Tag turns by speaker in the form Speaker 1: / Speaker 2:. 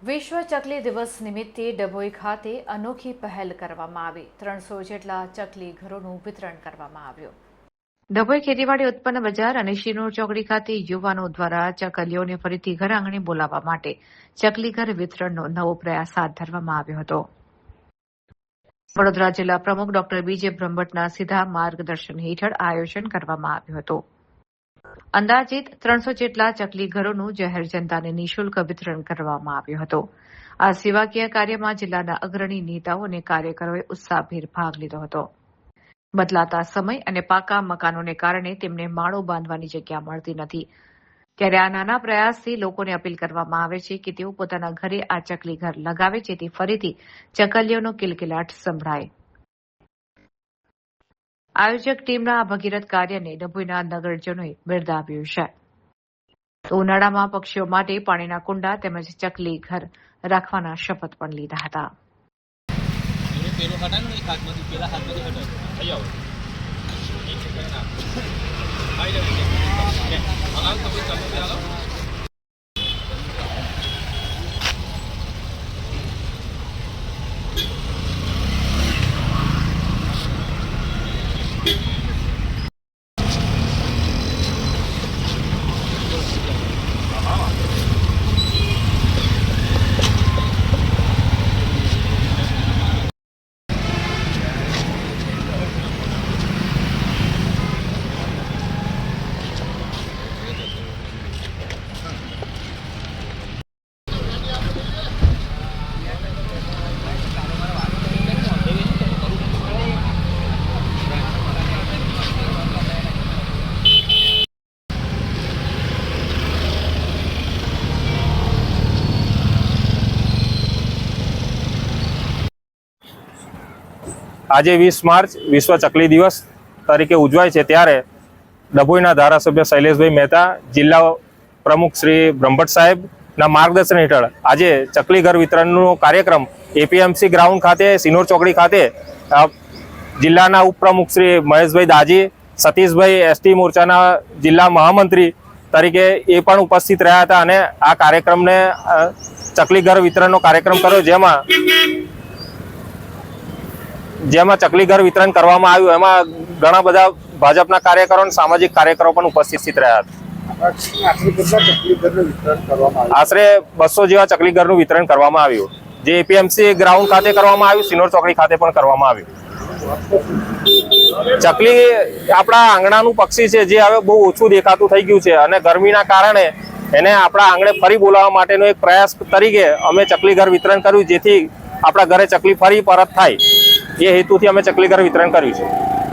Speaker 1: વિશ્વ ચકલી દિવસ નિમિત્તે ડભોઈ ખાતે અનોખી પહેલ કરવામાં આવી। 300 જેટલા ચકલી ઘરોનું વિતરણ કરવામાં આવ્યું। ડભોઈ ખેતીવાડી ઉત્પન્ન બજાર અને શિનોર ચોકડી ખાતે યુવાનો દ્વારા ચકલીઓને ફરીથી ઘર આંગણે બોલાવવા માટે ચકલી ઘર વિતરણનો નવો પ્રયાસ હાથ ધરવામાં આવ્યો હતો। વડોદરા જિલ્લા પ્રમુખ ડોક્ટર બીજે બ્રહ્મભટ્ટના સીધા માર્ગદર્શન હેઠળ આયોજન કરવામાં આવ્યું હતું। અંદાજિત 300 જેટલા ચકલી ઘરોનું જાહેર જનતાને નિઃશુલ્ક વિતરણ કરવામાં આવ્યું હતું। આ સેવાકીય કાર્યમાં જિલ્લાના અગ્રણી નેતાઓ અને કાર્યકરોએ ઉત્સાહભેર ભાગ લીધો હતો। બદલાતા સમય અને પાકા મકાનોને કારણે તેમને માળો બાંધવાની જગ્યા મળતી નથી, ત્યારે આ નાના પ્રયાસથી લોકોને અપીલ કરવામાં આવે છે કે તેઓ પોતાના ઘરે આ ચકલી ઘર લગાવે, જેથી ફરીથી ચકલીઓનો કિલકિલાટ સંભળાય। આયોજક ટીમના આ ભગીરથ કાર્યને ડભોઈના નગરજનોએ બિરદાવ્યું છે। તો ઉનાળામાં પક્ષીઓ માટે પાણીના કુંડા તેમજ ચકલી ઘર રાખવાના શપથ પણ લીધા હતા।
Speaker 2: આજે 20 માર્ચ વિશ્વ ચકલી દિવસ તરીકે ઉજવાય છે, ત્યારે ડભોઈના ધારાસભ્ય શૈલેષભાઈ મહેતા, જિલ્લા પ્રમુખ શ્રી બ્રહ્મભટ્ટ સાહેબના માર્ગદર્શન હેઠળ આજે ચકલી ઘર વિતરણનો કાર્યક્રમ એપીએમસી ગ્રાઉન્ડ ખાતે, સિનોર ચોકડી ખાતે જિલ્લાના ઉપપ્રમુખ શ્રી મહેશભાઈ દાજી, સતીશભાઈ એસટી મોરચાના જિલ્લા મહામંત્રી તરીકે એ પણ ઉપસ્થિત રહ્યા હતા અને આ કાર્યક્રમને ચકલી ઘર વિતરણનો કાર્યક્રમ કર્યો, જેમાં ચકલી ઘર વિતરણ કરવામાં આવ્યું। એમાં ઘણા બધા ભાજપના કાર્યકરો અને સામાજિક કાર્યકરો પણ ઉપસ્થિત રહ્યા હતા। આશરે 200 જેવા ચકલી ઘરનું વિતરણ કરવામાં આવ્યું, જે એપીએમસી ગ્રાઉન્ડ ખાતે કરવામાં આવ્યું, સિનોર ચોકડી ખાતે પણ કરવામાં આવ્યું। ચકલી આપણા આંગણાનું પક્ષી છે, જે હવે બહુ ઓછું દેખાતું થઈ ગયું છે અને ગરમીના કારણે એને આપણા આંગણે ફરી બોલાવવા માટેનો એક પ્રયાસ તરીકે અમે ચકલી ઘર વિતરણ કર્યું, જેથી આપણા ઘરે ચકલી ફરી પરત થાય, એ હેતુથી અમે ચકલી ઘર વિતરણ કર્યું છે।